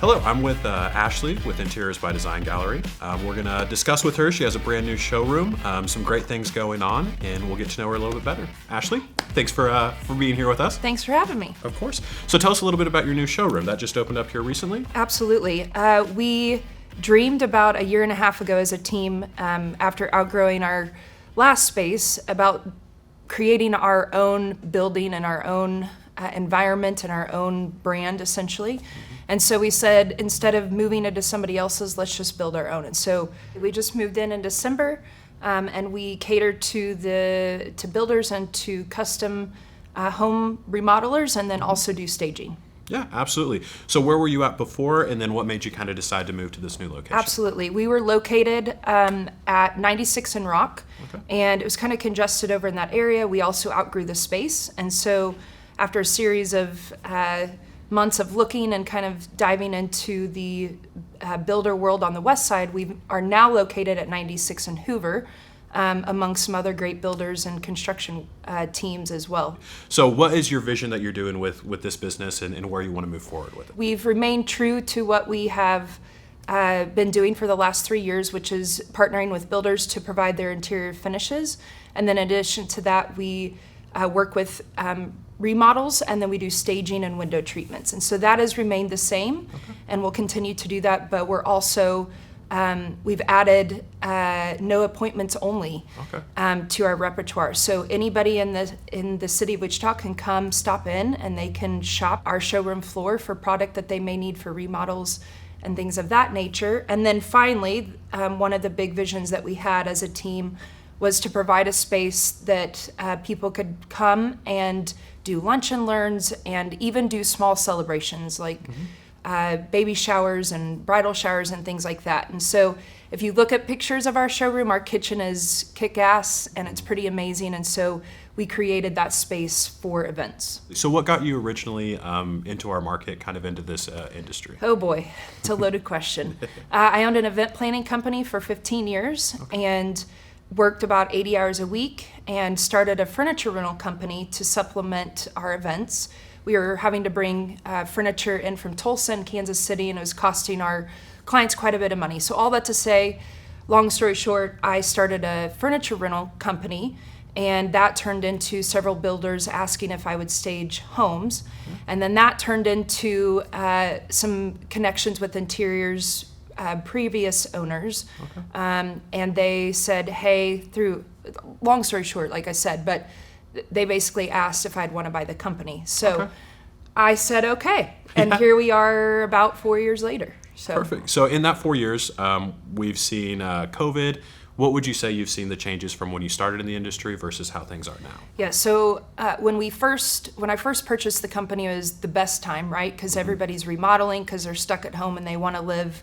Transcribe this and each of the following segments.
Hello, I'm with Ashley with Interiors by Design Gallery. We're going to discuss with her. She has a brand new showroom, some great things going on, and we'll get to know her a little bit better. Ashley, thanks for being here with us. Thanks for having me. Of course. So tell us a little bit about your new showroom. That just opened up here recently? Absolutely. We dreamed about a year and a half ago as a team, after outgrowing our last space, about creating our own building and our own environment and our own brand, essentially. And so we said, instead of moving into somebody else's, let's just build our own. And so we just moved in December, and we cater to builders and to custom home remodelers, and then also do staging. Yeah, absolutely. So where were you at before, and then what made you kind of decide to move to this new location? Absolutely. We were located at 96 and Rock, and it was kind of congested over in that area. We also outgrew the space, and so after a series of months of looking and kind of diving into the builder world on the west side, we are now located at 96 and Hoover, amongst some other great builders and construction teams as well. So what is your vision that you're doing with this business and where you want to move forward with it? We've remained true to what we have been doing for the last 3 years, which is partnering with builders to provide their interior finishes. And then in addition to that, we work with remodels, and then we do staging and window treatments. And so that has remained the same, and we'll continue to do that, but we're also, we've added no appointments only to our repertoire. So anybody in the city of Wichita can come, stop in, and they can shop our showroom floor for product that they may need for remodels and things of that nature. And then finally, one of the big visions that we had as a team was to provide a space that people could come and do lunch and learns, and even do small celebrations like baby showers and bridal showers and things like that. And so if you look at pictures of our showroom, our kitchen is kick-ass and it's pretty amazing. And so we created that space for events. So what got you originally into our market, kind of into this industry? Oh boy, it's a loaded question. I owned an event planning company for 15 years and worked about 80 hours a week, and started a furniture rental company to supplement our events. We were having to bring furniture in from Tulsa and Kansas City, and it was costing our clients quite a bit of money. So all that to say, long story short, I started a furniture rental company, and that turned into several builders asking if I would stage homes. And then that turned into some connections with interiors previous owners, and they said, hey, through, long story short, like I said, but they basically asked if I'd want to buy the company. So I said, okay, and here we are about 4 years later. So. Perfect. So in that 4 years, we've seen COVID. What would you say you've seen the changes from when you started in the industry versus how things are now? Yeah, so when I first purchased the company, it was the best time, right? Because everybody's remodeling because they're stuck at home and they want to live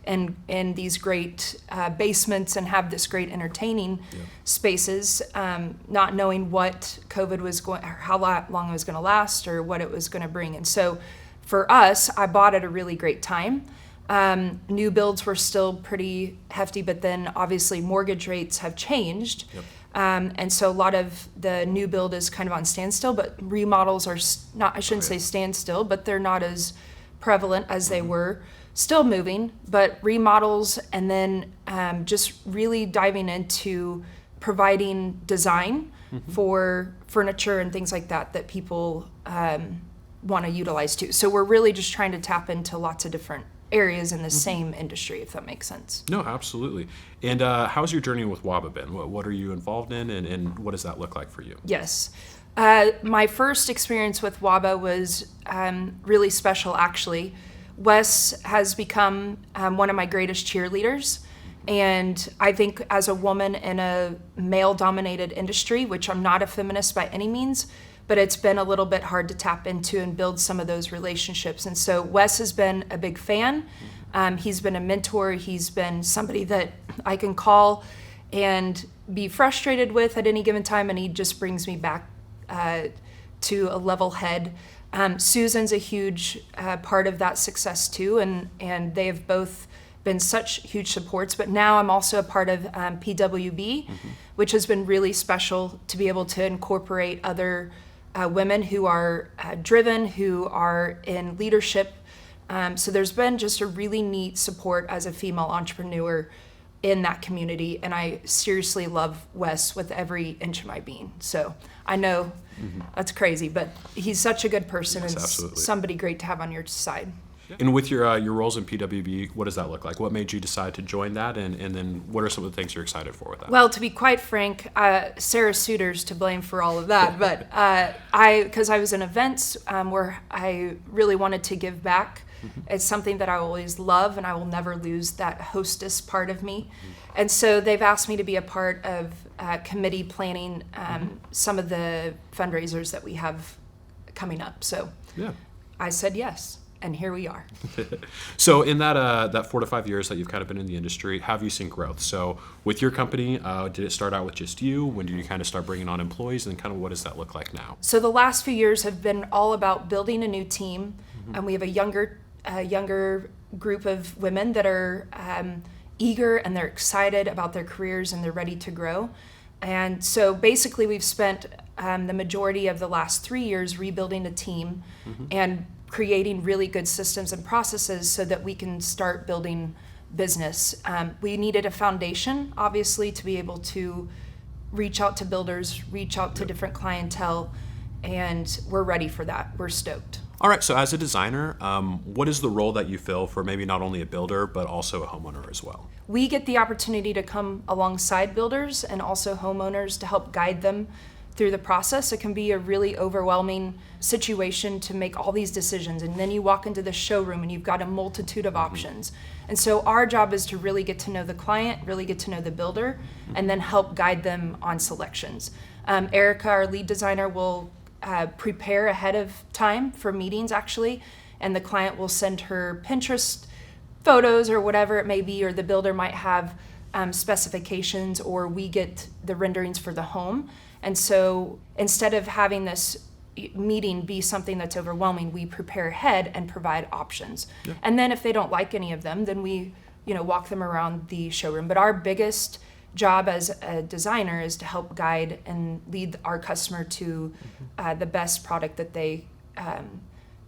in these great basements and have this great entertaining spaces, not knowing what COVID was going, or how long it was going to last, or what it was going to bring. And so for us, I bought at a really great time. New builds were still pretty hefty, but then obviously mortgage rates have changed. And so a lot of the new build is kind of on standstill, but remodels are not, I shouldn't say standstill, but they're not as prevalent as they were. Still moving, but remodels, and then just really diving into providing design for furniture and things like that people want to utilize too. So we're really just trying to tap into lots of different areas in the same industry, if that makes sense. No, absolutely. And how's your journey with WABA been? What are you involved in, and what does that look like for you? Yes. My first experience with WABA was really special, actually. Wes has become one of my greatest cheerleaders, and I think as a woman in a male-dominated industry, which I'm not a feminist by any means, but it's been a little bit hard to tap into and build some of those relationships. And so Wes has been a big fan. He's been a mentor. He's been somebody that I can call and be frustrated with at any given time, and he just brings me back to a level head. Susan's a huge part of that success too, and they have both been such huge supports. But now I'm also a part of PWB, which has been really special to be able to incorporate other women who are driven, who are in leadership So there's been just a really neat support as a female entrepreneur in that community, and I seriously love Wes with every inch of my being. So I know that's crazy, but he's such a good person, Yes, and absolutely. somebody great to have on your side. And with your roles in PWB, what does that look like? What made you decide to join that, and then what are some of the things you're excited for with that? Well, to be quite frank, Sarah Suter's to blame for all of that, but because I was in events where I really wanted to give back. It's something that I always love, and I will never lose that hostess part of me. And so they've asked me to be a part of committee planning some of the fundraisers that we have coming up. So Yeah. I said yes, and here we are. So in that 4 to 5 years that you've kind of been in the industry, have you seen growth? So with your company, did it start out with just you? When did you kind of start bringing on employees, and kind of what does that look like now? So the last few years have been all about building a new team, and we have a younger group of women that are eager, and they're excited about their careers, and they're ready to grow. And so basically we've spent the majority of the last 3 years rebuilding a team and creating really good systems and processes so that we can start building business. We needed a foundation, obviously, to be able to reach out to builders, reach out to different clientele, and we're ready for that. We're stoked. All right, so as a designer, what is the role that you fill for maybe not only a builder, but also a homeowner as well? We get the opportunity to come alongside builders and also homeowners to help guide them through the process. It can be a really overwhelming situation to make all these decisions, and then you walk into the showroom and you've got a multitude of options. And so our job is to really get to know the client, really get to know the builder, and then help guide them on selections. Erica, our lead designer, will prepare ahead of time for meetings, actually, and the client will send her Pinterest photos or whatever it may be, or the builder might have specifications, or we get the renderings for the home. And so instead of having this meeting be something that's overwhelming, we prepare ahead and provide options. Yeah. And then if they don't like any of them, then we walk them around the showroom. But our biggest job as a designer is to help guide and lead our customer to the best product that they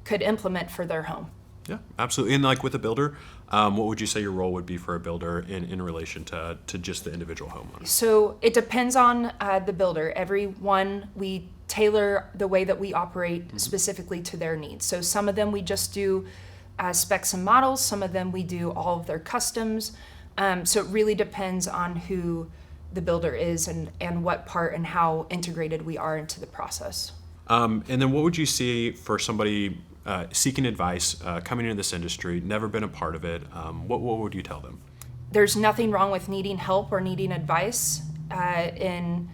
could implement for their home. Yeah, absolutely. And like with a builder, what would you say your role would be for a builder in relation to just the individual homeowner? So it depends on the builder. Everyone, we tailor the way that we operate specifically to their needs. So some of them we just do specs and models. Some of them we do all of their customs. So it really depends on who the builder is and what part and how integrated we are into the process. And then what would you see for somebody seeking advice, coming into this industry, never been a part of it? What would you tell them? There's nothing wrong with needing help or needing advice in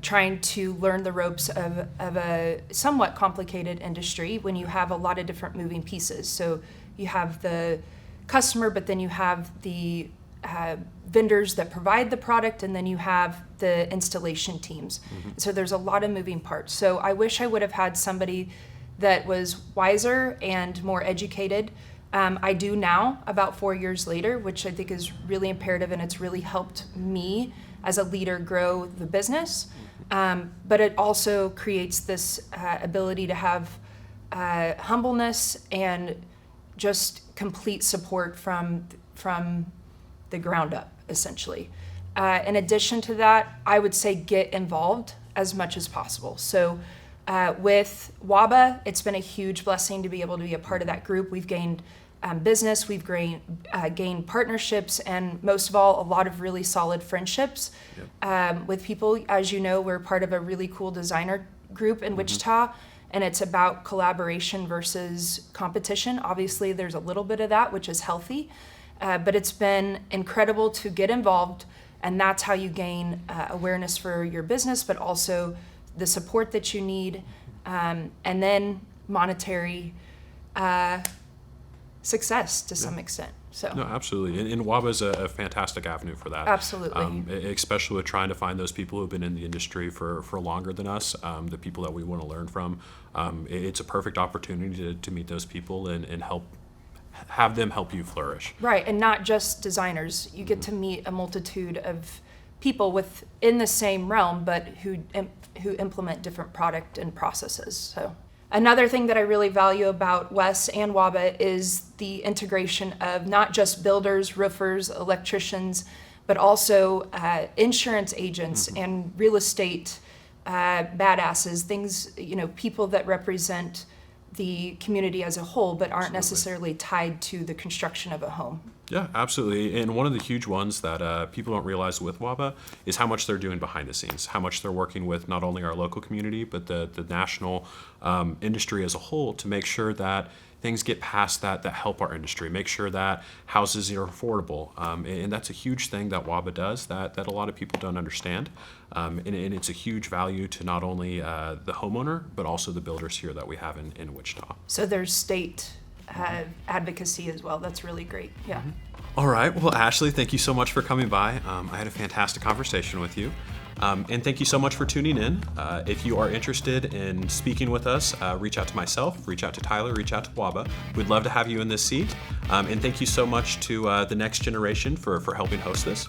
trying to learn the ropes of a somewhat complicated industry when you have a lot of different moving pieces. So you have the customer, but then you have the vendors that provide the product, and then you have the installation teams. So there's a lot of moving parts. So I wish I would have had somebody that was wiser and more educated. I do now, about 4 years later, which I think is really imperative, and it's really helped me as a leader grow the business. But it also creates this ability to have humbleness and just complete support from the ground up, essentially. In addition to that, I would say get involved as much as possible. So with WABA, it's been a huge blessing to be able to be a part of that group. We've gained business, we've gained partnerships, and most of all, a lot of really solid friendships with people. As you know, we're part of a really cool designer group in Wichita, and it's about collaboration versus competition. Obviously, there's a little bit of that, which is healthy, but it's been incredible to get involved, and that's how you gain awareness for your business, but also the support that you need, and then monetary success to some extent. So no, absolutely, and WABA is a fantastic avenue for that. Absolutely, especially with trying to find those people who've been in the industry for longer than us, the people that we want to learn from. It's a perfect opportunity to meet those people and have them help you flourish. Right, and not just designers. You get to meet a multitude of people within the same realm, but who implement different product and processes. So Another thing that I really value about Wes and WABA is the integration of not just builders, roofers, electricians, but also insurance agents and real estate badasses, things, people that represent the community as a whole, but aren't necessarily tied to the construction of a home. Yeah, absolutely. And one of the huge ones that people don't realize with WABA is how much they're doing behind the scenes, how much they're working with not only our local community, but the national industry as a whole to make sure that things get past that help our industry, make sure that houses are affordable. And that's a huge thing that WABA does that a lot of people don't understand. And it's a huge value to not only the homeowner, but also the builders here that we have in Wichita. So there's state advocacy as well. That's really great. Yeah. All right. Well, Ashley, thank you so much for coming by. I had a fantastic conversation with you. And thank you so much for tuning in. If you are interested in speaking with us, reach out to myself, reach out to Tyler, reach out to WABA. We'd love to have you in this seat. And thank you so much to the Next Generation for helping host this.